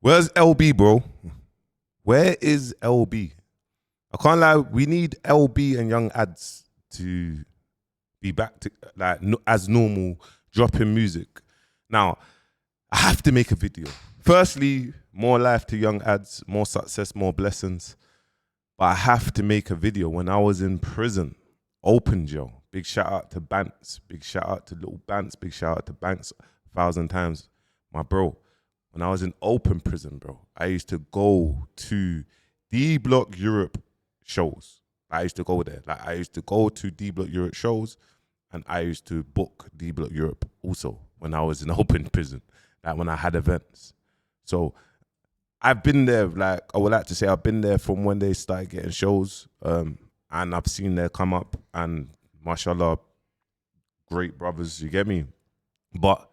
Where's LB, bro? Where is LB? I can't lie. We need LB and Young Ads to be back to like as normal, dropping music. Now, I have to make a video. Firstly, more life to Young Ads, more success, more blessings. But I have to make a video. When I was in prison, open jail. Big shout out to Bants. Big shout out to little Bants. Big shout out to Banks 1,000 times. My bro, when I was in open prison, bro, I used to go to D-Block Europe shows. I used to go there. Like I used to go to D-Block Europe shows, and I used to book D-Block Europe also when I was in open prison, like when I had events. So I've been there, like I would like to say I've been there from when they started getting shows, and I've seen their come up, and mashallah, great brothers, you get me? But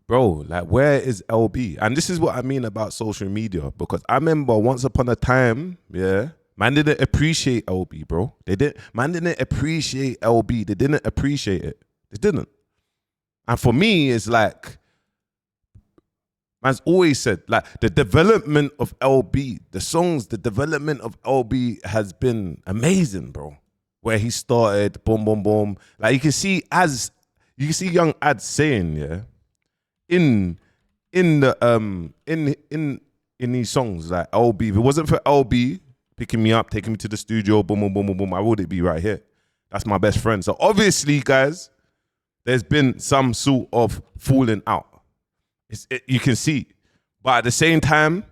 bro, like where is LB? And this is what I mean about social media, because I remember once upon a time, yeah, man didn't appreciate LB, bro. Man didn't appreciate LB. They didn't appreciate it. They didn't. And for me, it's like, man's always said, like, the development of LB, the development of LB has been amazing, bro. Where he started, boom, boom, boom. Like you can see Young Ads saying, yeah, in these songs, like LB, if it wasn't for LB picking me up, taking me to the studio, boom, boom, boom, boom, boom, I wouldn't be right here. That's my best friend. So obviously, guys, there's been some sort of falling out. You can see, but at the same time,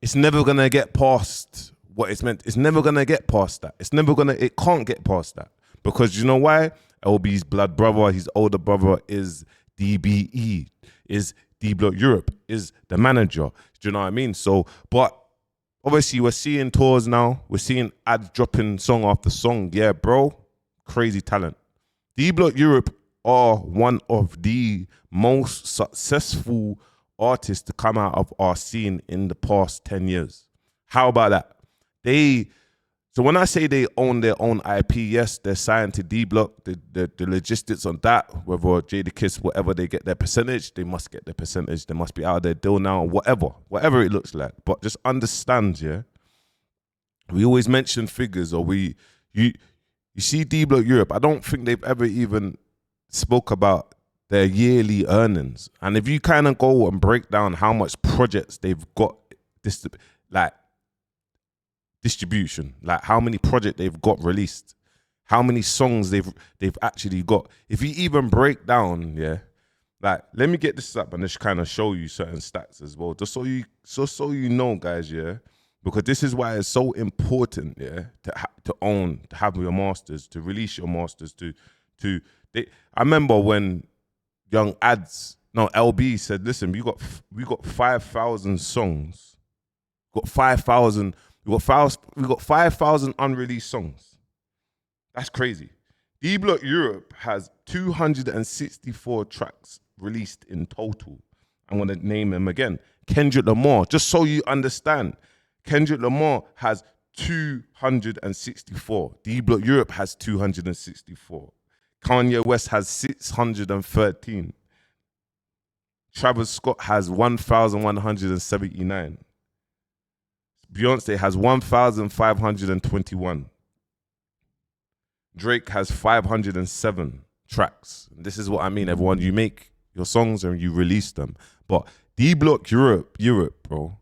it's never gonna get past what it's meant. It's never gonna get past that. It can't get past that, because you know why? LB's blood brother, his older brother is DBE, is D-Block Europe, is the manager. Do you know what I mean? So, but obviously we're seeing tours now. We're seeing Ads dropping song after song. Yeah, bro, crazy talent. D-Block Europe are one of the most successful artists to come out of our scene in the past 10 years. How about that? So when I say they own their own IP, yes, they're signed to D-Block. The logistics on that, whether Jadakiss, whatever, they get their percentage, they must get their percentage. They must be out of their deal now, whatever it looks like. But just understand, yeah, we always mention figures, or you see D-Block Europe, I don't think they've ever even spoke about their yearly earnings. And if you kind of go and break down how much projects they've got, distribution, like how many projects they've got released, how many songs they've actually got. If you even break down, yeah, like let me get this up and just kind of show you certain stats as well, just so you know, guys, yeah, because this is why it's so important, yeah, to have your masters, to release your masters, I remember when Young Ads, no, LB said, listen, we got 5,000 songs, we got 5,000 unreleased songs. That's crazy. D-Block Europe has 264 tracks released in total. I'm going to name them again. Kendrick Lamar, just so you understand, Kendrick Lamar has 264. D-Block Europe has 264. Kanye West has 613. Travis Scott has 1,179. Beyonce has 1,521. Drake has 507 tracks. And this is what I mean, everyone. You make your songs and you release them. But D-Block Europe, bro,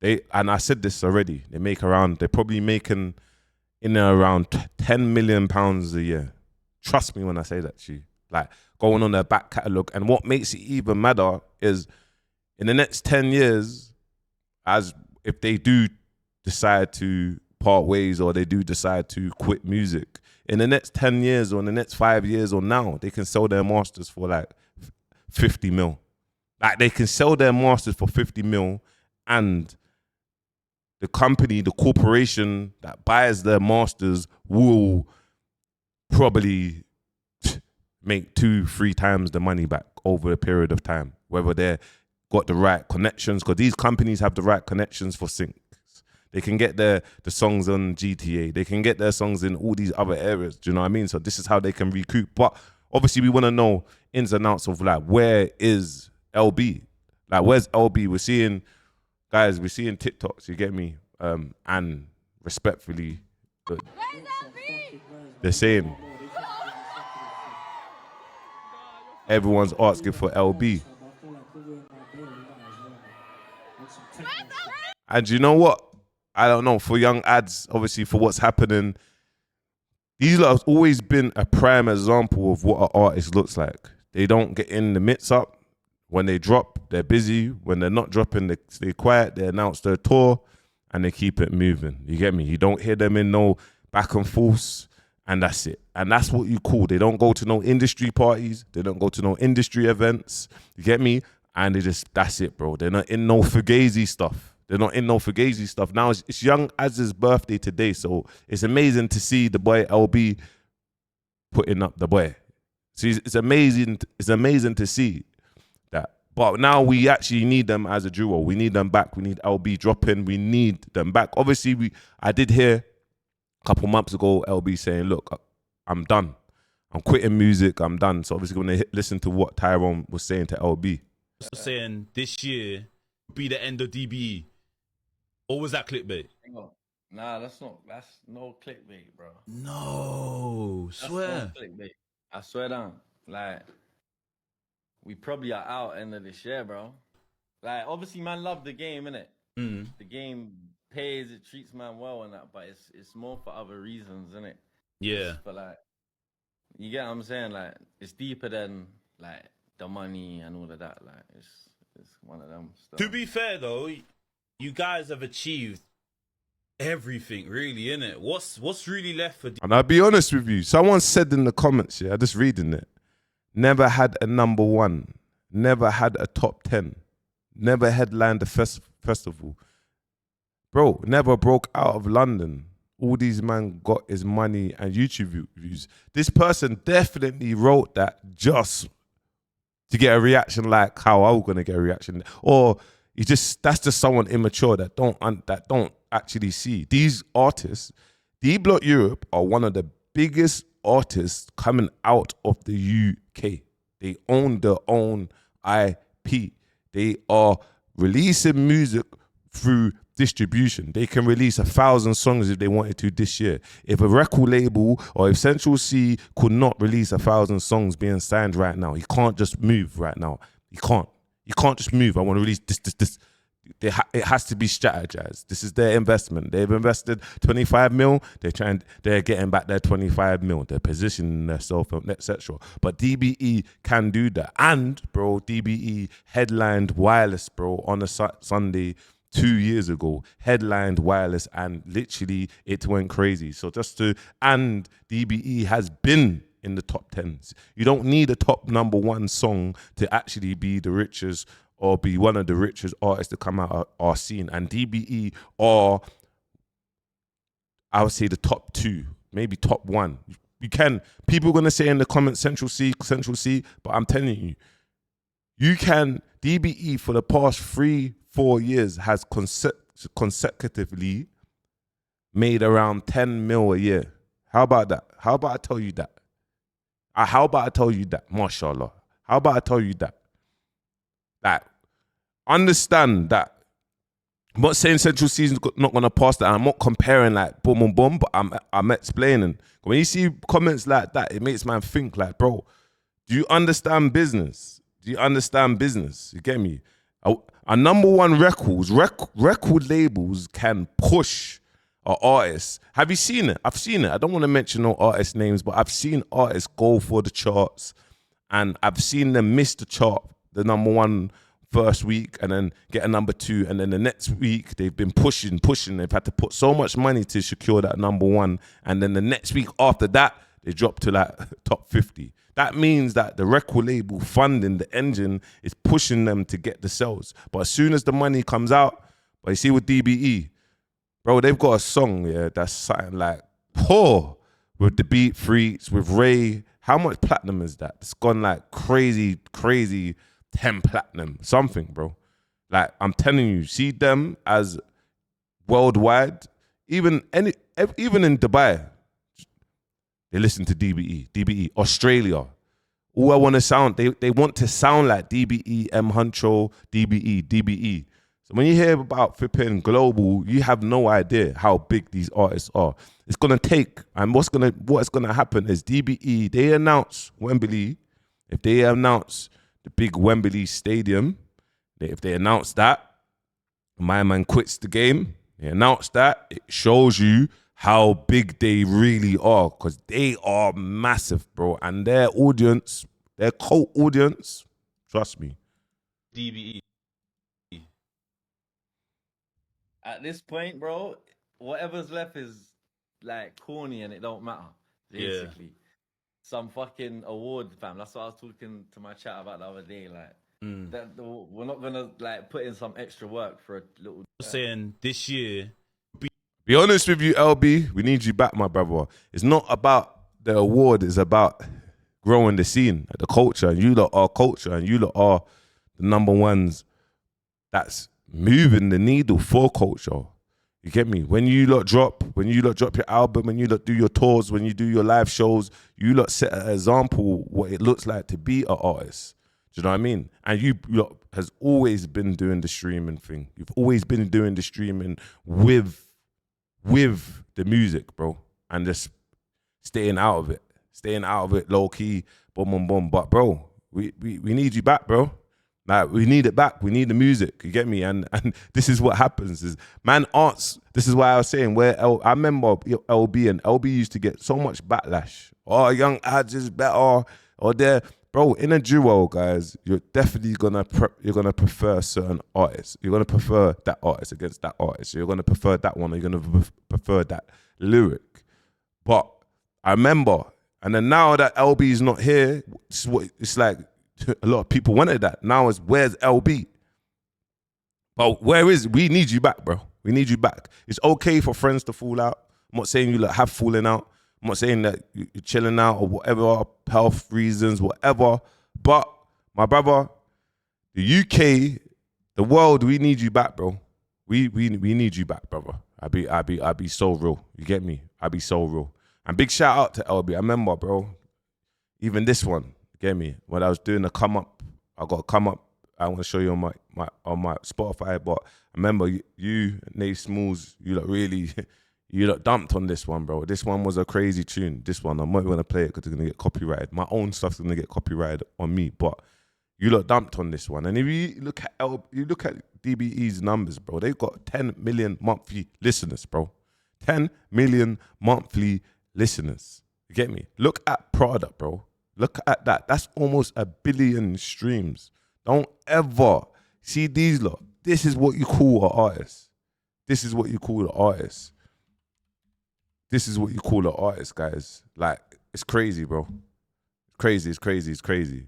and I said this already, they're probably making in and around £10 million a year. Trust me when I say that to you. Like going on their back catalogue. And what makes it even madder is in the next 10 years, as if they do decide to part ways or they do decide to quit music, in the next 10 years or in the next 5 years or now, they can sell their masters for like 50 mil. Like they can sell their masters for 50 mil, and the company, the corporation that buys their masters will probably make 2-3 times the money back over a period of time, whether they've got the right connections, because these companies have the right connections for syncs. They can get the songs on GTA. They can get their songs in all these other areas. Do you know what I mean? So this is how they can recoup. But obviously we want to know ins and outs of like, where is LB? Like, where's LB? We're seeing TikToks, you get me? And respectfully, they're saying everyone's asking for LB. And you know what? I don't know, for young ads, obviously, for what's happening, these lot have always been a prime example of what an artist looks like. They don't get in the mix up. When they drop, they're busy. When they're not dropping, they stay quiet. They announce their tour, and they keep it moving. You get me? You don't hear them in no back and forths, and that's it. And that's what you call. They don't go to no industry parties. They don't go to no industry events. You get me? And that's it, bro. They're not in no Fugazi stuff. Now it's Young Az's birthday today, so it's amazing to see the boy LB putting up the boy. See, it's amazing. It's amazing to see that. But now we actually need them as a duo. We need them back. We need LB dropping. We need them back. Obviously, I did hear a couple months ago LB saying, "Look, I'm done. I'm quitting music. I'm done." So obviously, when they listen to what Tyrone was saying to LB, saying this year be the end of DBE. Or was that clickbait? Nah, that's no clickbait, bro. No, swear. That's no clickbait. I swear down. Like, we probably are out end of this year, bro. Like, obviously, man, love the game, innit? The game pays, it treats man well and that, but it's more for other reasons, innit? Yeah. But like, you get what I'm saying? Like, it's deeper than like the money and all of that. Like, it's one of them stuff. To be fair though, you guys have achieved everything, really, innit? What's really left for? And I'll be honest with you. Someone said in the comments, I'm just reading it. Never had a number one. Never had a top 10. Never headlined a festival. Bro, never broke out of London. All these man got his money and YouTube views. This person definitely wrote that just to get a reaction like how I was gonna get a reaction, or that's just someone immature that don't actually see these artists. D Block Europe are one of the biggest artists coming out of the UK. They own their own IP. They are releasing music through distribution. They can release 1,000 songs if they wanted to this year. If a record label or if Central C could not release 1,000 songs being signed right now, he can't just move right now. He can't just move. I want to release this. It has to be strategized. This is their investment. They've invested 25 mil. They're getting back their 25 mil. They're positioning themselves, etc. But DBE can do that. And bro, DBE headlined Wireless, bro, on a Sunday 2 years ago, headlined Wireless, and literally it went crazy. So and DBE has been in the top 10s. You don't need a top number one song to actually be the richest or be one of the richest artists to come out of our scene. And DBE are, I would say, the top 2, maybe top 1. People are going to say in the comments, Central C, but I'm telling you DBE for the past 3-4 years has consecutively made around 10 mil a year. How about that? How about I tell you that? Mashallah. How about I tell you that? That, understand that. I'm not saying Central Season's not going to pass that. I'm not comparing like boom, boom, boom, but I'm explaining. When you see comments like that, it makes man think like, bro, do you understand business? You get me? A number one record labels can push an artist. Have you seen it? I've seen it. I don't want to mention no artist names, but I've seen artists go for the charts, and I've seen them miss the chart, the number one first week, and then get a number 2, and then the next week they've been pushing. They've had to put so much money to secure that number 1, and then the next week after that they drop to like top 50. That means that the record label funding the engine is pushing them to get the sales. But as soon as the money comes out, but you see with DBE, bro, they've got a song, that's something like, with the Beat Freaks, with Ray. How much platinum is that? It's gone like crazy 10 platinum, something, bro. Like, I'm telling you, see them as worldwide, even in Dubai, they listen to DBE. Australia, All I want to sound, they want to sound like DBE, M Huncho, DBE. So when you hear about flipping global, you have no idea how big these artists are. It's gonna take, and what's gonna happen is DBE, they announce Wembley. If they announce the big Wembley Stadium, if they announce that, my man quits the game. They announce that, it shows you how big they really are, because they are massive, bro. And their audience, their cult audience, trust me. DBE. At this point, bro, whatever's left is like corny and it don't matter. Basically, some fucking award, fam. That's what I was talking to my chat about the other day. Like, we're not gonna like put in some extra work for a little. Saying this year. Be honest with you, LB. We need you back, my brother. It's not about the award. It's about growing the scene, the culture. And you lot are culture, and you lot are the number ones that's moving the needle for culture. You get me? When you lot drop your album, when you lot do your tours, when you do your live shows, you lot set an example what it looks like to be an artist. Do you know what I mean? And you lot has always been doing the streaming thing. You've always been doing the streaming with the music, bro, and just staying out of it, low key, boom. But bro, we need you back, bro. Like, we need it back. We need the music. You get me? And this is what happens. Is man arts. This is why I was saying I remember LB, and LB used to get so much backlash. Oh, young ads is better. Or they're, bro, in a duo, guys, you're definitely gonna prefer certain artists. You're gonna prefer that artist against that artist. You're gonna prefer that one. Or you're gonna prefer that lyric. But I remember, and then now that LB is not here, it's like. A lot of people wanted that. Now it's, where's LB? But we need you back, bro. We need you back. It's okay for friends to fall out. I'm not saying you like have fallen out. I'm not saying that you're chilling out or whatever, health reasons, whatever. But my brother, the UK, the world, we need you back, bro. We need you back, brother. I be so real. You get me? I be so real. And big shout out to LB. I remember, bro, even this one. Get me? When I was doing the come up, I got a come up. I want to show you on my Spotify. But I remember you Nate Smalls, you lot dumped on this one, bro. This one was a crazy tune. This one, I'm not gonna play it because it's gonna get copyrighted. My own stuff's gonna get copyrighted on me. But you lot dumped on this one. And if you look at DBE's numbers, bro, they've got 10 million monthly listeners, bro. 10 million monthly listeners. You get me? Look at Prada, bro. Look at that. That's almost 1 billion streams. Don't ever see these lot. This is what you call an artist. This is what you call an artist. This is what you call an artist, guys. Like, it's crazy, bro. It's crazy.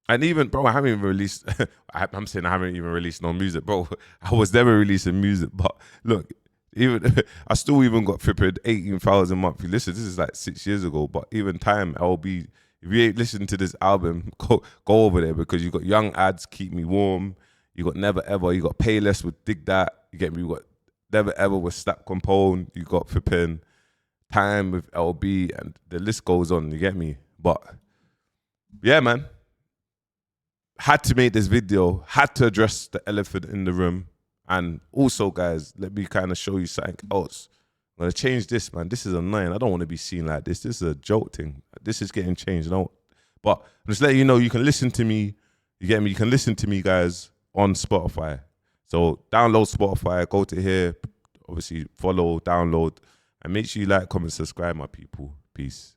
And even, bro, I haven't even released, I'm saying I haven't even released no music, bro. I was never releasing music, but look, even I still even got flipping 18,000 monthly listens. This is like 6 years ago. But even time, LB, if you ain't listened to this album, go over there, because you got Young Ads, Keep Me Warm. You got Never Ever. You got Payless with Dig That. You get me? You got Never Ever with Slap Compone. You got flipping Time with LB, and the list goes on. You get me? But yeah, man. Had to make this video. Had to address the elephant in the room. And also, guys, let me kind of show you something else. I'm going to change this, man. This is annoying. I don't want to be seen like this. This is a joke thing. This is getting changed. But I'm just letting you know, you can listen to me. You get me? You can listen to me, guys, on Spotify. So download Spotify. Go to here. Obviously, follow, download. And make sure you like, comment, subscribe, my people. Peace.